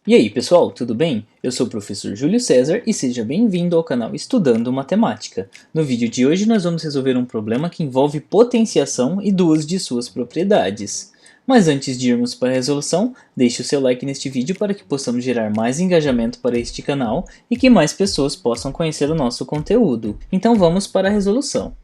E aí pessoal, tudo bem? Eu sou o professor Júlio César e seja bem-vindo ao canal Estudando Matemática. No vídeo de hoje nós vamos resolver um problema que envolve potenciação e duas de suas propriedades. Mas antes de irmos para a resolução, deixe o seu like neste vídeo para que possamos gerar mais engajamento para este canal e que mais pessoas possam conhecer o nosso conteúdo. Então vamos para a resolução.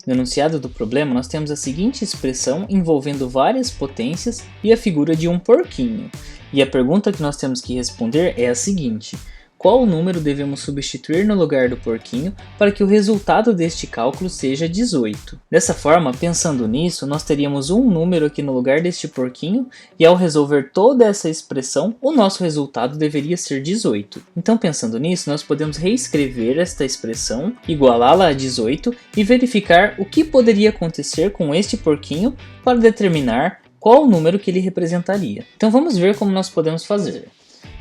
No enunciado do problema nós temos a seguinte expressão envolvendo várias potências e a figura de um porquinho. E a pergunta que nós temos que responder é a seguinte: qual número devemos substituir no lugar do porquinho para que o resultado deste cálculo seja 18? Dessa forma, pensando nisso, nós teríamos um número aqui no lugar deste porquinho e ao resolver toda essa expressão, o nosso resultado deveria ser 18. Então, pensando nisso, nós podemos reescrever esta expressão, igualá-la a 18 e verificar o que poderia acontecer com este porquinho para determinar qual o número que ele representaria. Então vamos ver como nós podemos fazer.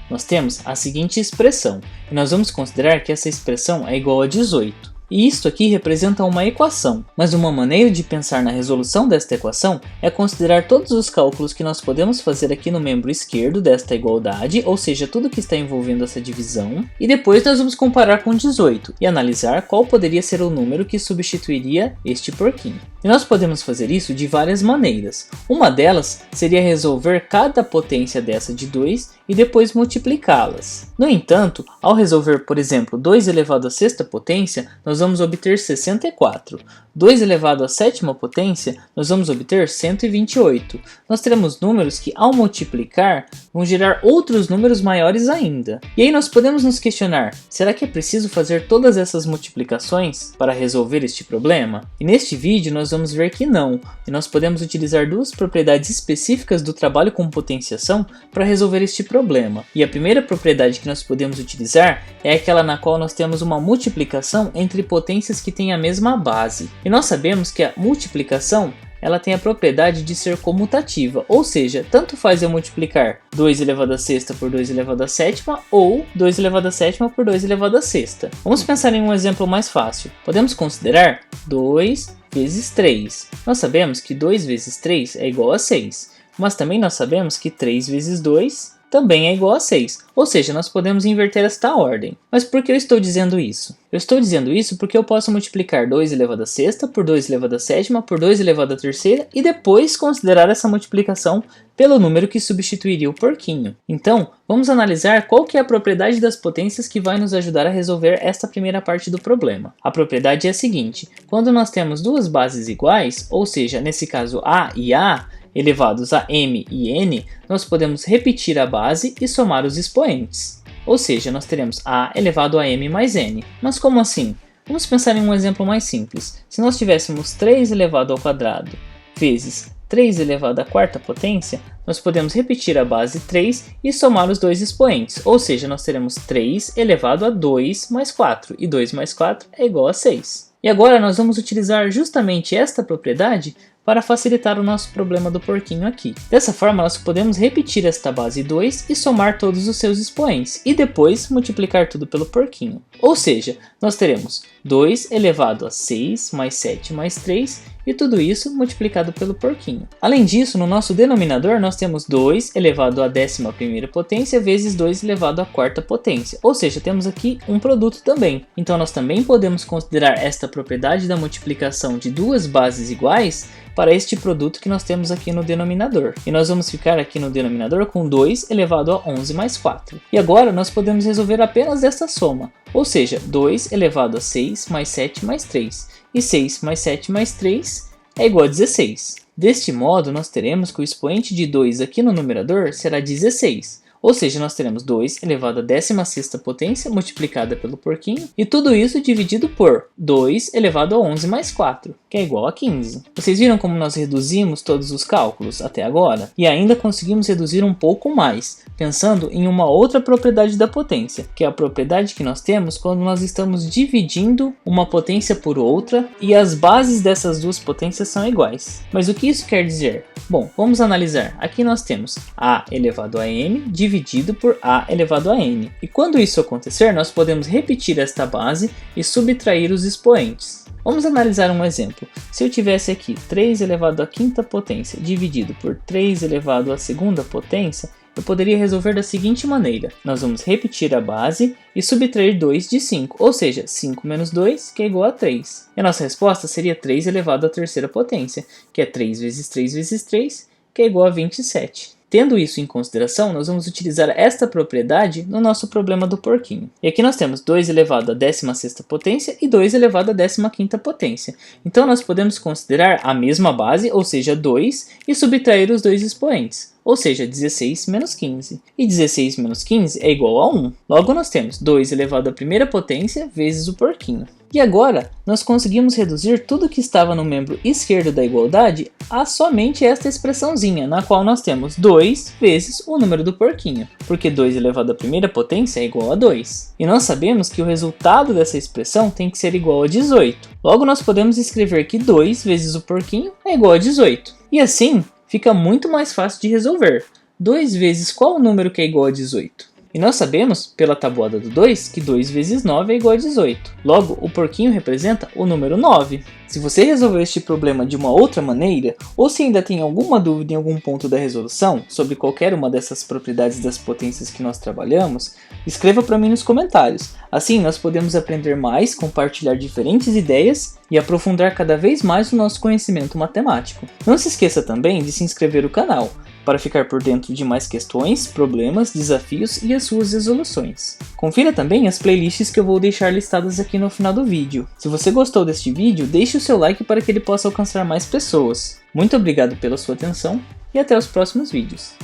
Nós temos a seguinte expressão, e nós vamos considerar que essa expressão é igual a 18. E isto aqui representa uma equação, mas uma maneira de pensar na resolução desta equação é considerar todos os cálculos que nós podemos fazer aqui no membro esquerdo desta igualdade, ou seja, tudo que está envolvendo essa divisão, e depois nós vamos comparar com 18 e analisar qual poderia ser o número que substituiria este porquinho. E nós podemos fazer isso de várias maneiras. Uma delas seria resolver cada potência dessa de 2 e depois multiplicá-las. No entanto, ao resolver, por exemplo, 2 elevado à sexta potência, nós vamos obter 64. 2 elevado à sétima potência, nós vamos obter 128. Nós teremos números que, ao multiplicar, vão gerar outros números maiores ainda. E aí nós podemos nos questionar, será que é preciso fazer todas essas multiplicações para resolver este problema? E neste vídeo nós vamos ver que não, e nós podemos utilizar duas propriedades específicas do trabalho com potenciação para resolver este problema. E a primeira propriedade que nós podemos utilizar é aquela na qual nós temos uma multiplicação entre potências que têm a mesma base. E nós sabemos que a multiplicação ela tem a propriedade de ser comutativa, ou seja, tanto faz eu multiplicar 2 elevado à sexta por 2 elevado à sétima ou 2 elevado à sétima por 2 elevado à sexta. Vamos pensar em um exemplo mais fácil. Podemos considerar 2 vezes 3. Nós sabemos que 2 vezes 3 é igual a 6, mas também nós sabemos que 3 vezes 2 também é igual a 6, ou seja, nós podemos inverter esta ordem. Mas por que eu estou dizendo isso? Eu estou dizendo isso porque eu posso multiplicar 2 elevado à sexta por 2 elevado à sétima por 2 elevado à terceira e depois considerar essa multiplicação pelo número que substituiria o porquinho. Então, vamos analisar qual que é a propriedade das potências que vai nos ajudar a resolver esta primeira parte do problema. A propriedade é a seguinte: quando nós temos duas bases iguais, ou seja, nesse caso A e A, elevados a m e n, nós podemos repetir a base e somar os expoentes. Ou seja, nós teremos a elevado a m mais n. Mas como assim? Vamos pensar em um exemplo mais simples. Se nós tivéssemos 3 elevado ao quadrado vezes 3 elevado à quarta potência, nós podemos repetir a base 3 e somar os dois expoentes. Ou seja, nós teremos 3 elevado a 2 mais 4, e 2 mais 4 é igual a 6. E agora nós vamos utilizar justamente esta propriedade para facilitar o nosso problema do porquinho aqui. Dessa forma, nós podemos repetir esta base 2 e somar todos os seus expoentes, e depois multiplicar tudo pelo porquinho. Ou seja, nós teremos 2 elevado a 6 mais 7 mais 3, e tudo isso multiplicado pelo porquinho. Além disso, no nosso denominador, nós temos 2 elevado à 11ª potência vezes 2 elevado à 4ª potência. Ou seja, temos aqui um produto também. Então, nós também podemos considerar esta propriedade da multiplicação de duas bases iguais para este produto que nós temos aqui no denominador. E nós vamos ficar aqui no denominador com 2 elevado a 11 mais 4. E agora nós podemos resolver apenas esta soma, ou seja, 2 elevado a 6 mais 7 mais 3. E 6 mais 7 mais 3 é igual a 16. Deste modo, nós teremos que o expoente de 2 aqui no numerador será 16. Ou seja, nós teremos 2 elevado à 16ª potência multiplicada pelo porquinho, e tudo isso dividido por 2 elevado a 11 mais 4, que é igual a 15. Vocês viram como nós reduzimos todos os cálculos até agora? E ainda conseguimos reduzir um pouco mais, pensando em uma outra propriedade da potência, que é a propriedade que nós temos quando nós estamos dividindo uma potência por outra e as bases dessas duas potências são iguais. Mas o que isso quer dizer? Bom, vamos analisar. Aqui nós temos a elevado a n dividido por a elevado a n. E quando isso acontecer, nós podemos repetir esta base e subtrair os expoentes. Vamos analisar um exemplo. Se eu tivesse aqui 3 elevado à quinta potência dividido por 3 elevado à segunda potência, eu poderia resolver da seguinte maneira. Nós vamos repetir a base e subtrair 2 de 5, ou seja, 5 menos 2, que é igual a 3. E a nossa resposta seria 3 elevado à terceira potência, que é 3 vezes 3 vezes 3, que é igual a 27. Tendo isso em consideração, nós vamos utilizar esta propriedade no nosso problema do porquinho. E aqui nós temos 2 elevado à 16ª potência e 2 elevado à 15ª potência. Então nós podemos considerar a mesma base, ou seja, 2, e subtrair os dois expoentes, ou seja, 16 menos 15. E 16 menos 15 é igual a 1. Logo nós temos 2 elevado à primeira potência vezes o porquinho. E agora, nós conseguimos reduzir tudo que estava no membro esquerdo da igualdade a somente esta expressãozinha, na qual nós temos 2 vezes o número do porquinho, porque 2 elevado à primeira potência é igual a 2. E nós sabemos que o resultado dessa expressão tem que ser igual a 18. Logo, nós podemos escrever que 2 vezes o porquinho é igual a 18. E assim, fica muito mais fácil de resolver. 2 vezes qual o número que é igual a 18? E nós sabemos, pela tabuada do 2, que 2 vezes 9 é igual a 18. Logo, o porquinho representa o número 9. Se você resolveu este problema de uma outra maneira, ou se ainda tem alguma dúvida em algum ponto da resolução, sobre qualquer uma dessas propriedades das potências que nós trabalhamos, escreva para mim nos comentários. Assim, nós podemos aprender mais, compartilhar diferentes ideias e aprofundar cada vez mais o nosso conhecimento matemático. Não se esqueça também de se inscrever no canal, para ficar por dentro de mais questões, problemas, desafios e as suas resoluções. Confira também as playlists que eu vou deixar listadas aqui no final do vídeo. Se você gostou deste vídeo, deixe o seu like para que ele possa alcançar mais pessoas. Muito obrigado pela sua atenção e até os próximos vídeos.